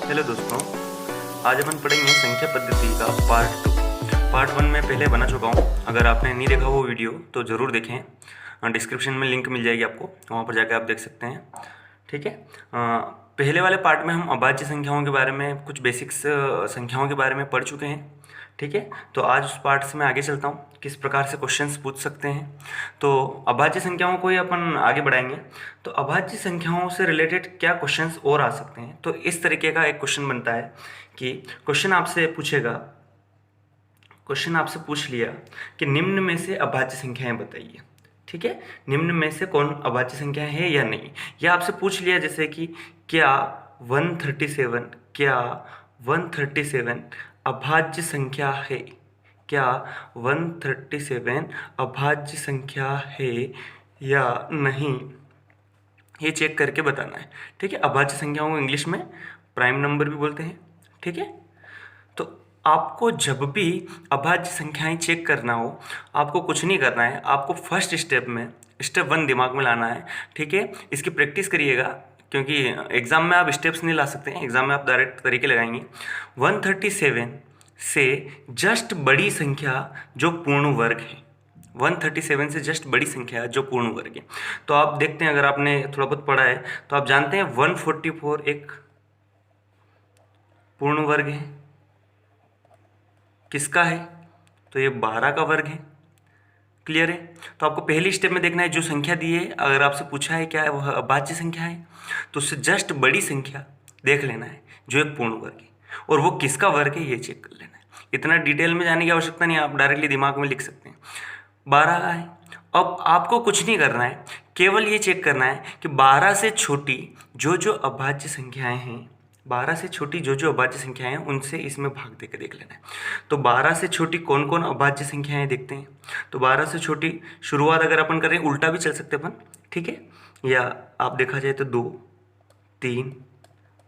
Hello दोस्तों, आज अपन पढ़ेंगे संख्या पद्धति का पार्ट 2। पार्ट 1 में पहले बना चुका हूँ। अगर आपने नहीं देखा वो वीडियो तो ज़रूर देखें। डिस्क्रिप्शन में लिंक मिल जाएगी आपको, वहाँ पर जाकर आप देख सकते हैं। ठीक है। पहले वाले पार्ट में हम अभाज्य संख्याओं के बारे में, कुछ बेसिक्स संख्याओं के बारे में पढ़ चुके हैं। ठीक है, तो आज उस पार्ट से मैं आगे चलता हूँ, किस प्रकार से क्वेश्चंस पूछ सकते हैं। तो अभाज्य संख्याओं को ही अपन आगे बढ़ाएंगे। तो अभाज्य संख्याओं से रिलेटेड क्या क्वेश्चंस और आ सकते हैं, तो इस तरीके का एक क्वेश्चन बनता है कि क्वेश्चन आपसे पूछ लिया कि निम्न में से अभाज्य संख्याएं बताइए। ठीक है, निम्न में से कौन अभाज्य संख्या है या नहीं, या आपसे पूछ लिया जैसे कि क्या 137 अभाज्य संख्या है, क्या 137 अभाज्य संख्या है या नहीं, ये चेक करके बताना है। ठीक है, अभाज्य संख्याओं को इंग्लिश में प्राइम नंबर भी बोलते हैं। ठीक है, तो आपको जब भी अभाज्य संख्याएं चेक करना हो, आपको कुछ नहीं करना है, आपको फर्स्ट स्टेप में स्टेप 1 दिमाग में लाना है। ठीक है, इसकी प्रैक्टिस करिएगा, क्योंकि एग्ज़ाम में आप स्टेप्स नहीं ला सकते हैं, एग्ज़ाम में आप डायरेक्ट तरीके लगाएंगे। 137 से जस्ट बड़ी संख्या जो पूर्ण वर्ग है, 137 से जस्ट बड़ी संख्या जो पूर्ण वर्ग है। तो आप देखते हैं, अगर आपने थोड़ा बहुत पढ़ा है तो आप जानते हैं 144 एक पूर्ण वर्ग है। किसका है? तो ये 12 का वर्ग है। क्लियर है? तो आपको पहली स्टेप में देखना है जो संख्या दी है, अगर आपसे पूछा है क्या है वह अभाज्य संख्या है, तो उससे जस्ट बड़ी संख्या देख लेना है जो एक पूर्ण वर्ग है, और वो किसका वर्ग है ये चेक कर लेना है। इतना डिटेल में जाने की आवश्यकता नहीं है, आप डायरेक्टली दिमाग में लिख सकते हैं 12 का है। अब आपको कुछ नहीं करना है, केवल ये चेक करना है कि 12 से छोटी जो अभाज्य संख्याएं हैं, 12 से छोटी जो अभाज्य संख्याएं हैं उनसे इसमें भाग देकर देख लेना है। तो 12 से छोटी कौन कौन अभाज्य संख्याएं देखते हैं। तो 12 से छोटी शुरुआत अगर अपन करें, उल्टा भी चल सकते अपन। ठीक है, या आप देखा जाए तो 2, 3,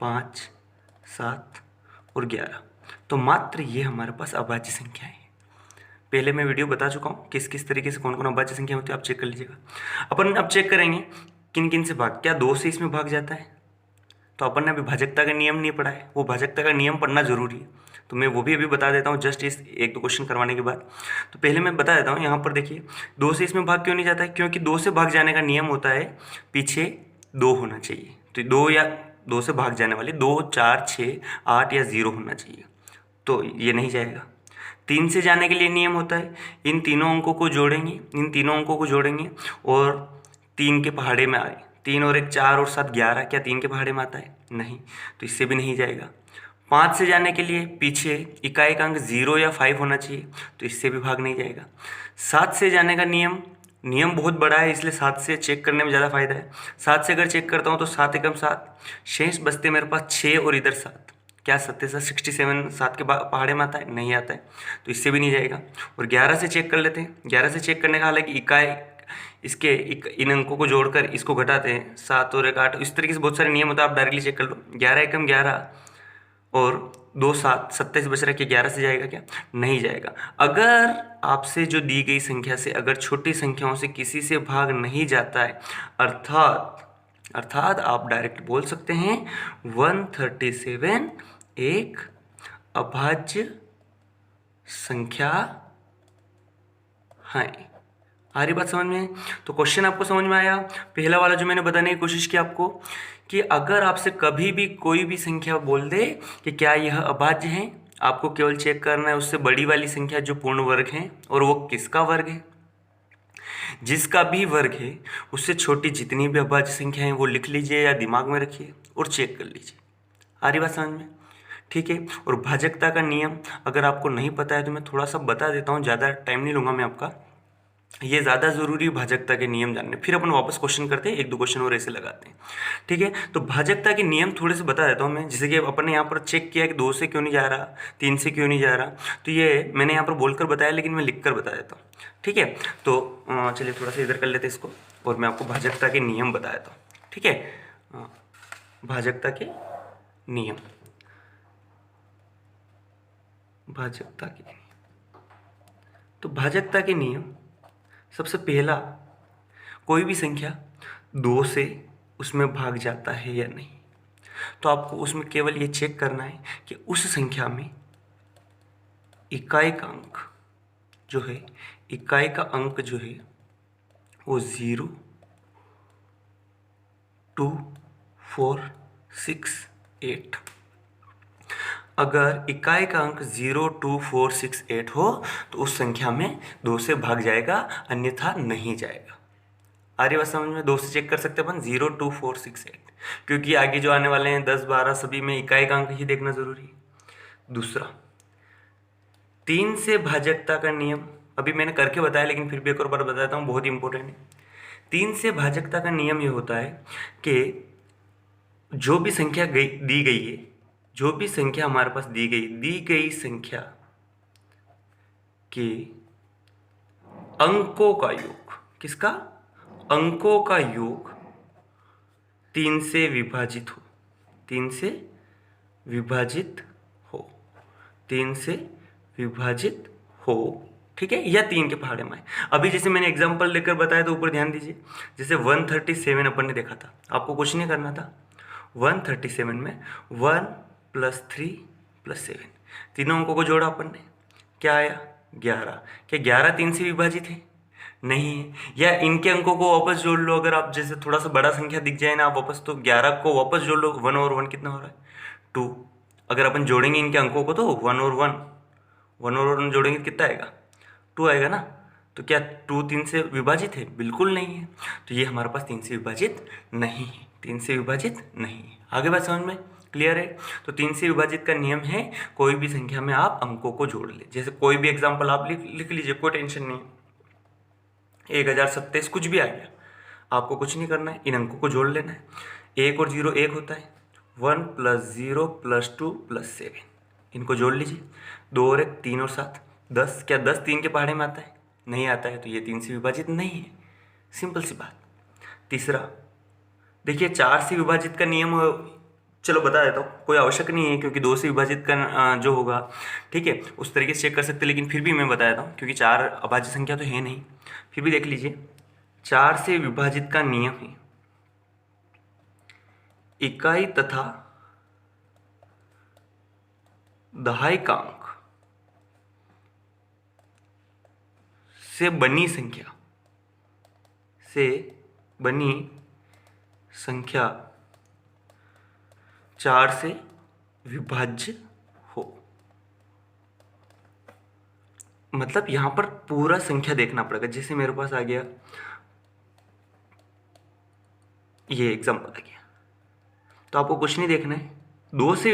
5, 7 और 11, तो मात्र ये हमारे पास अभाज्य संख्याएं हैं। पहले मैं वीडियो बता चुका हूँ किस किस तरीके से कौन कौन अभाज्य संख्या होती है, आप चेक कर लीजिएगा। अपन अब चेक करेंगे किन किन से भाग, क्या 2 से इसमें भाग जाता है। तो अपन ने अभी भाजकता का नियम नहीं पढ़ा है, वो भाजकता का नियम पढ़ना जरूरी है, तो मैं वो भी अभी बता देता हूँ जस्ट इस 1-2 क्वेश्चन करवाने के बाद। तो पहले मैं बता देता हूँ, यहाँ पर देखिए 2 से इसमें भाग क्यों नहीं जाता है, क्योंकि 2 से भाग जाने का नियम होता है पीछे 2 होना चाहिए। तो 2 से भाग जाने वाले 2, 4, 6, 8 या 0 होना चाहिए, तो ये नहीं जाएगा। 3 से जाने के लिए नियम होता है इन तीनों अंकों को जोड़ेंगे और 3 के पहाड़े में आए, 3 और 1 4 और 7 11, क्या 3 के पहाड़े में आता है? नहीं, तो इससे भी नहीं जाएगा। 5 से जाने के लिए पीछे इकाई का अंक 0 या 5 होना चाहिए, तो इससे भी भाग नहीं जाएगा। 7 से जाने का नियम बहुत बड़ा है, इसलिए 7 से चेक करने में ज़्यादा फायदा है। 7 से अगर चेक करता हूँ तो 7 एकम 7, शेष बचते मेरे पास 6 और इधर 7, क्या 67 7 के पहाड़े में आता है? नहीं आता है, तो इससे भी नहीं जाएगा। और 11 से चेक कर लेते हैं। 11 से चेक करने का हालांकि इकाई इन अंकों को जोड़कर इसको घटाते हैं, 7 और 1 8, इस तरीके से बहुत सारे नियम होता है, आप डायरेक्टली चेक कर लो। 11 एकम 11 और 2 7, 27 बच रहा है, कि 11 से जाएगा क्या? नहीं जाएगा। अगर आपसे जो दी गई संख्या से अगर छोटी संख्याओं से किसी से भाग नहीं जाता है, अर्थात आप डायरेक्ट बोल सकते हैं 137 एक अभाज्य संख्या है। आ रही बात समझ में? तो क्वेश्चन आपको समझ में आया। पहला वाला जो मैंने बताने की कोशिश की आपको, कि अगर आपसे कभी भी कोई भी संख्या बोल दे कि क्या यह अभाज्य है, आपको केवल चेक करना है उससे बड़ी वाली संख्या जो पूर्ण वर्ग है, और वो किसका वर्ग है। जिसका भी वर्ग है उससे छोटी जितनी भी अभाज्य संख्या है वो लिख लीजिए या दिमाग में रखिए और चेक कर लीजिए। आ रही बात समझ में? ठीक है। और भाजकता का नियम अगर आपको नहीं पता है तो मैं थोड़ा सा बता देता हूँ, ज़्यादा टाइम नहीं लूँगा मैं आपका। ये ज़्यादा ज़रूरी भाजकता के नियम जानने, फिर अपन वापस क्वेश्चन करते हैं, 1-2 क्वेश्चन और ऐसे लगाते हैं। ठीक है, तो भाजकता के नियम थोड़े से बता देता हूँ मैं, जैसे कि अपन ने यहाँ पर चेक किया कि 2 से क्यों नहीं जा रहा, 3 से क्यों नहीं जा रहा, तो ये मैंने यहाँ पर बोलकर बताया, लेकिन मैं लिख कर बता देता हूँ। ठीक है, तो चलिए थोड़ा सा इधर कर लेते हैं इसको, और मैं आपको भाजकता के नियम बता देता हूँ। ठीक है, भाजकता के नियम, तो भाजकता के नियम, सबसे पहला, कोई भी संख्या 2 से उसमें भाग जाता है या नहीं। तो आपको उसमें केवल ये चेक करना है कि उस संख्या में इकाई का अंक जो है, इकाई का अंक जो है वो 0, 2, 4, 6, 8। अगर इकाई का अंक 0, 2, 4, 6, 8 हो तो उस संख्या में 2 से भाग जाएगा, अन्यथा नहीं जाएगा। आ रही बात समझ में? 2 से चेक कर सकते हैं अपन, 0, 2, 4, 6, 8, क्योंकि आगे जो आने वाले हैं 10, 12 सभी में इकाई का अंक ही देखना जरूरी है। दूसरा, 3 से भाजकता का नियम, अभी मैंने करके बताया लेकिन फिर भी एक और बार बताता हूँ, बहुत इंपॉर्टेंट है। 3 से भाजकता का नियम ये होता है कि जो भी संख्या दी गई है, जो भी संख्या हमारे पास दी गई संख्या के अंकों का योग, किसका? अंकों का योग 3 से विभाजित हो, 3 से विभाजित हो, 3 से विभाजित हो, ठीक है, या 3 के पहाड़े में। अभी जैसे मैंने एग्जांपल लेकर बताया तो ऊपर ध्यान दीजिए, जैसे 137 अपन ने देखा था, आपको कुछ नहीं करना था। 137 में 1 + 3 + 7, तीनों अंकों को जोड़ा अपन ने, क्या आया? 11। क्या 11 3 से विभाजित है? नहीं है। या इनके अंकों को वापस जोड़ लो, अगर आप जैसे थोड़ा सा बड़ा संख्या दिख जाए ना आप वापस, तो 11 को वापस जोड़ लो, 1 और 1 कितना हो रहा है? 2। अगर अपन जोड़ेंगे इनके अंकों को तो 1 और 1, 1 और 1 जोड़ेंगे कितना आएगा? 2 आएगा ना। तो क्या 2 3 से विभाजित है? बिल्कुल नहीं है। तो ये हमारे पास 3 से विभाजित नहीं है, 3 से विभाजित नहीं है। आगे बात समझ में क्लियर है? तो 3 से विभाजित का नियम है, कोई भी संख्या में आप अंकों को जोड़ ले। जैसे कोई भी एग्जाम्पल आप लिख लीजिए, कोई टेंशन नहीं, 1027 कुछ भी आ गया, आपको कुछ नहीं करना है, इन अंकों को जोड़ लेना है। 1 और 0 1 होता है, 1 + 0 + 2 + 7, इनको जोड़ लीजिए। 2 और 1 3 और 7 10। क्या 10 3 के पहाड़े में आता है? नहीं आता है, तो ये 3 से विभाजित नहीं है, सिंपल सी बात। तीसरा देखिए, 4 से विभाजित का नियम चलो बता देता हूँ, कोई आवश्यक नहीं है क्योंकि 2 से विभाजित का जो होगा, ठीक है, उस तरीके से चेक कर सकते हैं, लेकिन फिर भी मैं बता देता हूँ क्योंकि 4 अभाज्य संख्या तो है नहीं। फिर भी देख लीजिए, 4 से विभाजित का नियम है इकाई तथा दहाई-अंक से बनी संख्या 4 से विभाज्य हो। मतलब यहां पर पूरा संख्या देखना पड़ेगा। जैसे मेरे पास आ गया ये एग्जाम्पल आ गया, तो आपको कुछ नहीं देखना है। 2 से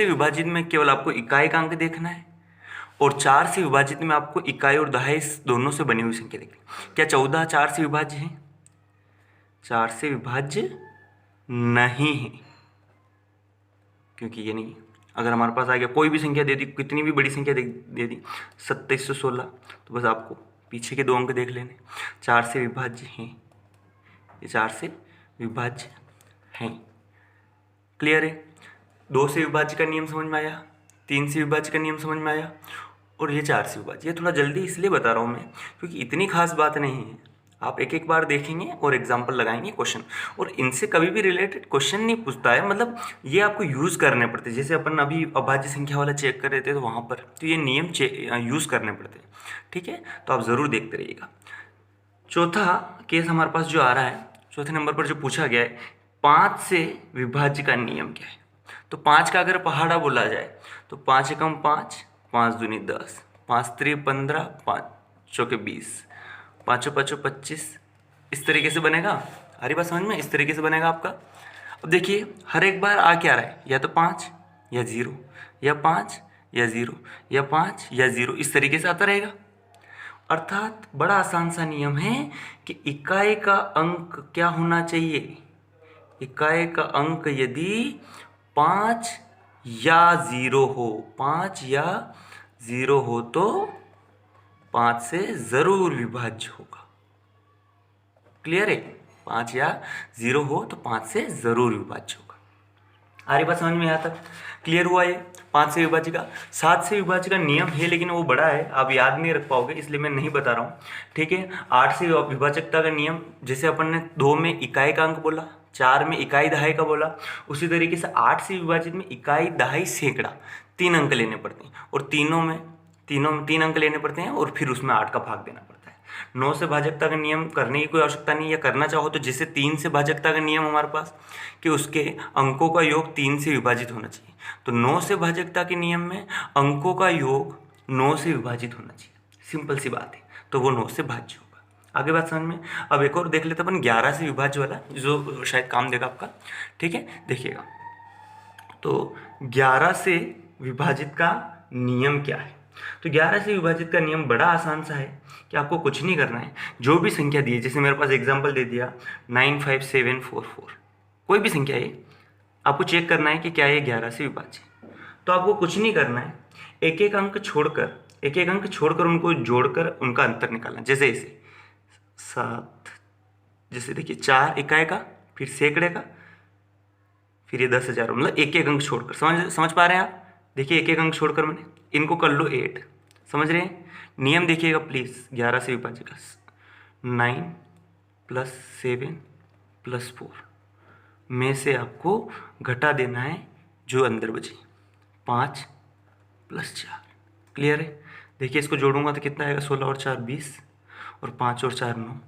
विभाजित में केवल आपको इकाई का अंक देखना है, और 4 से विभाजित में आपको इकाई और दहाई दोनों से बनी हुई संख्या देखनी है। क्या 14 4 से विभाज्य है? 4 से विभाज्य नहीं है, क्योंकि ये नहीं। अगर हमारे पास आ गया कोई भी संख्या दे दी, कितनी भी बड़ी संख्या दे दी 2716, तो बस आपको पीछे के 2 अंक देख लेने, 4 से विभाज्य हैं, ये 4 से विभाज्य हैं। क्लियर है? 2 से विभाज्य का नियम समझ में आया, 3 से विभाज्य का नियम समझ में आया, और ये 4 से विभाज्य। ये थोड़ा जल्दी इसलिए बता रहा हूँ मैं क्योंकि इतनी खास बात नहीं है। आप एक एक बार देखेंगे और एग्जाम्पल लगाएंगे क्वेश्चन, और इनसे कभी भी रिलेटेड क्वेश्चन नहीं पूछता है, मतलब ये आपको यूज़ करने पड़ते हैं। जैसे अपन अभी अभाज्य संख्या वाला चेक कर रहे थे तो वहाँ पर तो ये नियम यूज़ करने पड़ते हैं, ठीक है? तो आप ज़रूर देखते रहिएगा। चौथा केस हमारे पास जो आ रहा है, चौथे नंबर पर जो पूछा गया है, 5 से विभाज्य का नियम क्या है? तो 5 का अगर पहाड़ा बोला जाए तो 5 एकम 5, 5 दूनी 10, 5 त्रि 15, 5 चौके 20, 5 5 25, इस तरीके से बनेगा। हरी बात समझ में? इस तरीके से बनेगा आपका। अब देखिए, हर एक बार आ क्या रहा है, या तो 5 या 0, या 5 या 0, या 5 या 0, इस तरीके से आता रहेगा। अर्थात बड़ा आसान सा नियम है कि इकाई का अंक क्या होना चाहिए? इकाई का अंक यदि 5 या 0 हो, 5 या 0 हो तो 5 से ज़रूर विभाज्य होगा। क्लियर है? 5 या 0 हो तो 5 से ज़रूर विभाज्य होगा। आ रही बात समझ में? यहाँ तक क्लियर हुआ ये 5 से विभाज्य का। 7 से विभाज्य का नियम है लेकिन वो बड़ा है, आप याद नहीं रख पाओगे, इसलिए मैं नहीं बता रहा हूँ, ठीक है? 8 से विभाजकता का नियम, जैसे अपन ने 2 में इकाई का अंक बोला 4 में इकाई दहाई का बोला, उसी तरीके से 8 से विभाजित में इकाई दहाई सैकड़ा 3 अंक लेने पड़ते हैं, और तीनों में 3 अंक लेने पड़ते हैं, और फिर उसमें 8 का भाग देना पड़ता है। 9 से भाजकता का नियम करने की कोई आवश्यकता नहीं, या करना चाहो तो जैसे 3 से भाजकता का नियम हमारे पास कि उसके अंकों का योग 3 से विभाजित होना चाहिए, तो 9 से भाजकता के नियम में अंकों का योग 9 से विभाजित होना चाहिए। सिंपल सी बात है, तो वो 9 से भाज्य होगा। आगे बात समझ में। अब एक और देख लेते अपन 11 से विभाज्य वाला, जो शायद काम देगा आपका। ठीक है, देखिएगा, तो 11 से विभाजित का नियम क्या है। तो 11 से विभाजित का नियम बड़ा आसान सा है कि आपको कुछ नहीं करना है, जो भी संख्या दी है, जैसे मेरे पास एग्जांपल दे दिया 95744, कोई भी संख्या है, आपको चेक करना है कि क्या ये 11 से विभाज्य है। तो आपको कुछ नहीं करना है, एक एक अंक छोड़कर उनको जोड़कर उनका अंतर निकालना। जैसे इसे 7, जैसे देखिए 4 इकाई का, फिर सैकड़े का, फिर ये 10,000, मतलब एक एक अंक छोड़कर। समझ पा रहे हैं आप। देखिए एक एक अंक छोड़कर मैंने इनको कर लो 8। समझ रहे हैं। नियम देखिएगा प्लीज़ 11 से विभाज्य का, 9 + 7 + 4 में से आपको घटा देना है जो अंदर बचे, 5 + 4। क्लियर है। देखिए इसको जोड़ूंगा तो कितना आएगा, 16 और 4 20, और 5 और 4 9।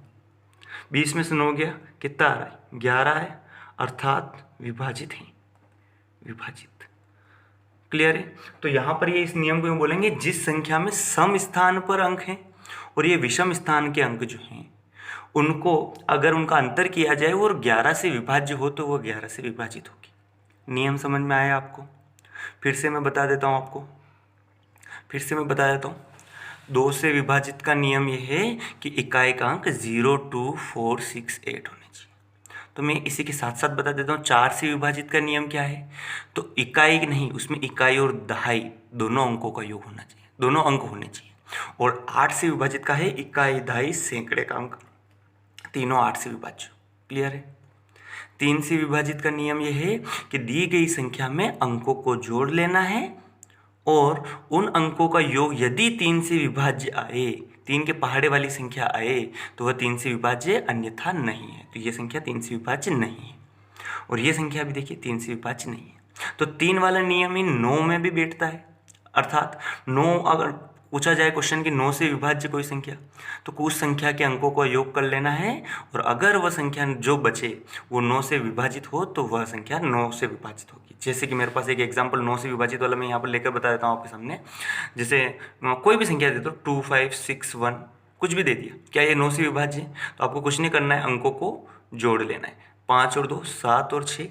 20 में से 9 गया, कितना आ रहा है, 11 है, अर्थात विभाजित है, विभाजित। क्लियर है। तो यहाँ पर ये इस नियम को यूँ बोलेंगे, जिस संख्या में सम स्थान पर अंक हैं और ये विषम स्थान के अंक जो हैं, उनको अगर उनका अंतर किया जाए और 11 से विभाज्य हो तो वो 11 से विभाजित होगी। नियम समझ में आया आपको। फिर से मैं बता देता हूँ आपको, 2 से विभाजित का नियम यह है कि इकाई का अंक 0, 2, 4, 6, 8 होने चाहिए। तो मैं इसी के साथ साथ बता देता हूँ 4 से विभाजित का नियम क्या है। तो इकाई नहीं, उसमें इकाई और दहाई दोनों अंकों का योग होना चाहिए, दोनों अंक होने चाहिए। और 8 से विभाजित का है इकाई दहाई सैकड़े का अंक, तीनों 8 से विभाज्य। क्लियर है। 3 से विभाजित का नियम यह है कि दी गई संख्या में अंकों को जोड़ लेना है, और उन अंकों का योग यदि 3 से विभाज्य आए, 3 के पहाड़े वाली संख्या आए, तो वह 3 से विभाज्य, अन्यथा नहीं है। तो ये संख्या 3 से विभाज्य नहीं है, और ये संख्या भी देखिए 3 से विभाज्य नहीं है। तो 3 वाला नियम ही 9 में भी बैठता है। अर्थात 9, अगर पूछा जाए क्वेश्चन कि 9 से विभाज्य कोई संख्या, तो कुछ संख्या के अंकों का योग कर लेना है, और अगर वह संख्या जो बचे वो 9 से विभाजित हो तो वह संख्या 9 से विभाजित होगी। जैसे कि मेरे पास एक एग्जांपल 9 से विभाजित वाला मैं यहाँ पर लेकर बता देता हूँ आपके सामने। जैसे कोई भी संख्या दे दो, 2, 5, 6, 1, कुछ भी दे दिया, क्या ये 9 से विभाज्य है। तो आपको कुछ नहीं करना है, अंकों को जोड़ लेना है। 5 और 2 7 और 6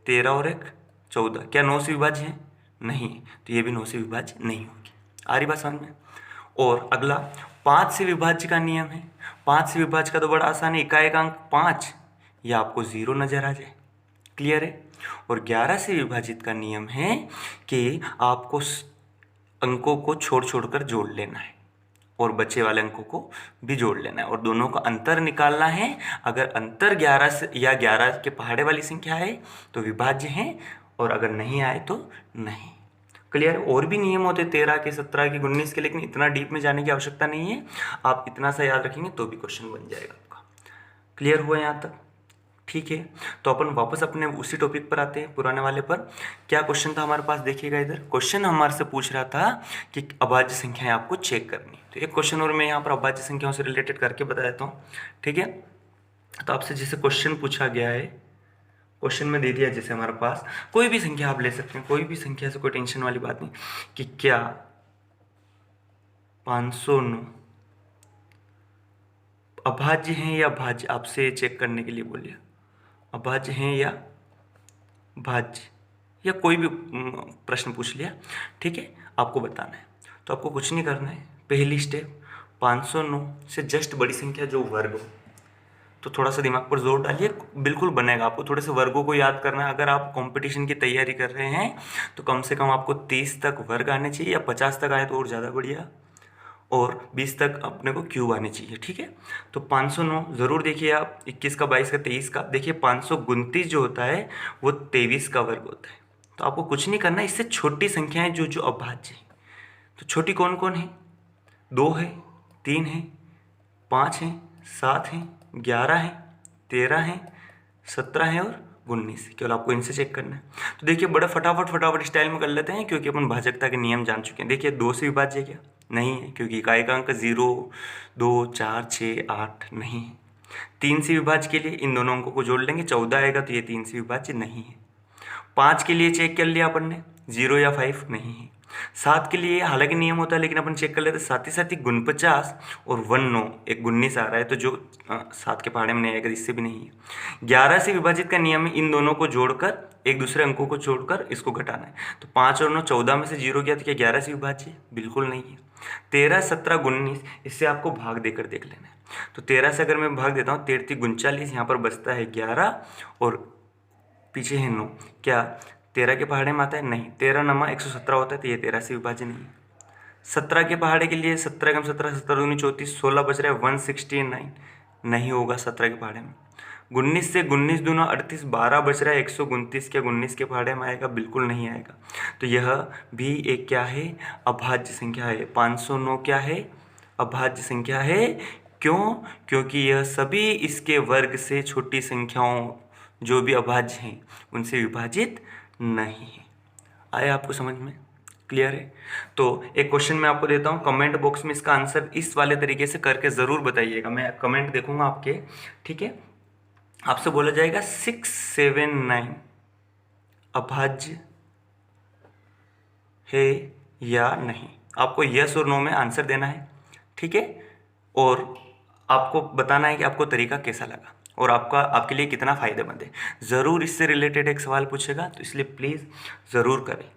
13 और 1 14, क्या 9 से विभाज्य है, नहीं, तो ये भी 9 से विभाज्य नहीं होगी। आ रही बात समझ में। और अगला 5 से विभाज्य का नियम है। 5 से विभाज्य का तो बड़ा आसान है, इकाई का अंक 5, या आपको 0 नजर आ जाए। क्लियर है। और 11 से विभाजित का नियम है कि आपको अंकों को छोड़ कर जोड़ लेना है, और बचे वाले अंकों को भी जोड़ लेना है, और दोनों का अंतर निकालना है। अगर अंतर 11 से या 11 के पहाड़े वाली संख्या है तो विभाज्य है, और अगर नहीं आए तो नहीं। क्लियर। और भी नियम होते 13 के, 17 के, 19 के, लेकिन इतना डीप में जाने की आवश्यकता नहीं है। आप इतना सा याद रखेंगे तो भी क्वेश्चन बन जाएगा आपका। क्लियर हुआ यहाँ तक। ठीक है, तो अपन वापस अपने उसी टॉपिक पर आते हैं, पुराने वाले पर। क्या क्वेश्चन था हमारे पास, देखिएगा इधर। क्वेश्चन हमारे से पूछ रहा था कि अभाज्य संख्याएं आपको चेक करनी। तो एक क्वेश्चन और मैं यहाँ पर अभाज्य संख्याओं से रिलेटेड करके बता देता हूँ। ठीक है, तो आपसे जैसे क्वेश्चन पूछा गया है, क्वेश्चन में दे दिया जैसे हमारे पास, कोई भी संख्या आप ले सकते हैं, कोई भी संख्या से कोई टेंशन वाली बात नहीं, कि क्या 509 अभाज्य हैं या भाज्य। आपसे चेक करने के लिए बोलिए, अभाज्य हैं या भाज्य, या कोई भी प्रश्न पूछ लिया। ठीक है, आपको बताना है। तो आपको कुछ नहीं करना है। पहली स्टेप, 509 से जस्ट बड़ी संख्या जो वर्ग हो, तो थोड़ा सा दिमाग पर जोर डालिए, बिल्कुल बनेगा। आपको थोड़े से वर्गों को याद करना है। अगर आप कंपटीशन की तैयारी कर रहे हैं तो कम से कम आपको 30 तक वर्ग आने चाहिए, या 50 तक आए तो और ज़्यादा बढ़िया, और 20 तक अपने को क्यूब आने चाहिए। ठीक है, तो 509 ज़रूर देखिए आप, 21 का, 22 का, 23 का। देखिए 529 जो होता है वो 23 का वर्ग होता है। तो आपको कुछ नहीं करना, इससे छोटी संख्याएँ जो अभाज्य है, तो छोटी कौन कौन है, 2 है, 3 है, 5 है, 7 है, 11 है, 13 है, 17 है और 19, केवल आपको इनसे चेक करना है। तो देखिए बड़ा फटाफट स्टाइल में कर लेते हैं, क्योंकि अपन भाजकता के नियम जान चुके हैं। देखिए 2 से विभाज्य क्या? नहीं है, क्योंकि इकाई का अंक 0, 2, 4, 6, 8 नहीं है। 3 से विभाज्य के लिए इन दोनों अंकों को जोड़ लेंगे, 14 आएगा, तो ये 3 से विभाज्य नहीं है। 5 के लिए चेक कर लिया अपन ने, 0 या 5 नहीं है। 7 के लिए हालांकि नियम होता है, लेकिन अपन चेक कर लेते हैं। साथ ही गुण 50 और 1 9, एक 19 आ रहा है, तो जो 7 के पहाड़े में नहीं आएगा, इससे भी नहीं है। 11 से विभाजित का नियम है इन दोनों को जोड़कर, एक दूसरे अंकों को जोड़कर इसको घटाना है। तो 5 और 9, 14 में से 0 गया, तो क्या 11 से विभाज्य है? बिल्कुल नहीं है। 13, 17, 19, इससे आपको भाग देकर देख लेना है। तो 13 से अगर मैं भाग देता हूँ, 13 39, यहाँ पर बचता है 11 और पीछे है 9। क्या 13 के पहाड़े में आता है? नहीं। 13 नमा 117 होता है, तो ये 13 से विभाज्य नहीं है। 17 के पहाड़े के लिए 17 कम 17, 17 दूनी 34, 16 बच रहा है 169, नहीं होगा 17 के पहाड़े में। 19 से 19 दूना 38, 12 बच रहा है 129, क्या 19 के पहाड़े में आएगा? बिल्कुल नहीं आएगा। तो यह भी एक क्या है? अभाज्य संख्या है। 509 क्या है? अभाज्य संख्या है। क्यों? क्योंकि यह सभी इसके वर्ग से छोटी संख्याओं जो भी अभाज्य हैं उनसे विभाजित नहीं है। आया आपको समझ में? क्लियर है? तो एक क्वेश्चन मैं आपको देता हूँ, कमेंट बॉक्स में इसका आंसर इस वाले तरीके से करके ज़रूर बताइएगा। मैं कमेंट देखूंगा आपके, ठीक है? आपसे बोला जाएगा 6, 7, 9 अभाज्य है या नहीं। आपको यस और नो में आंसर देना है, ठीक है? और आपको बताना है कि आपको तरीका कैसा लगा और आपके लिए कितना फ़ायदेमंद है। ज़रूर इससे रिलेटेड एक सवाल पूछेगा, तो इसलिए प्लीज़ ज़रूर करें।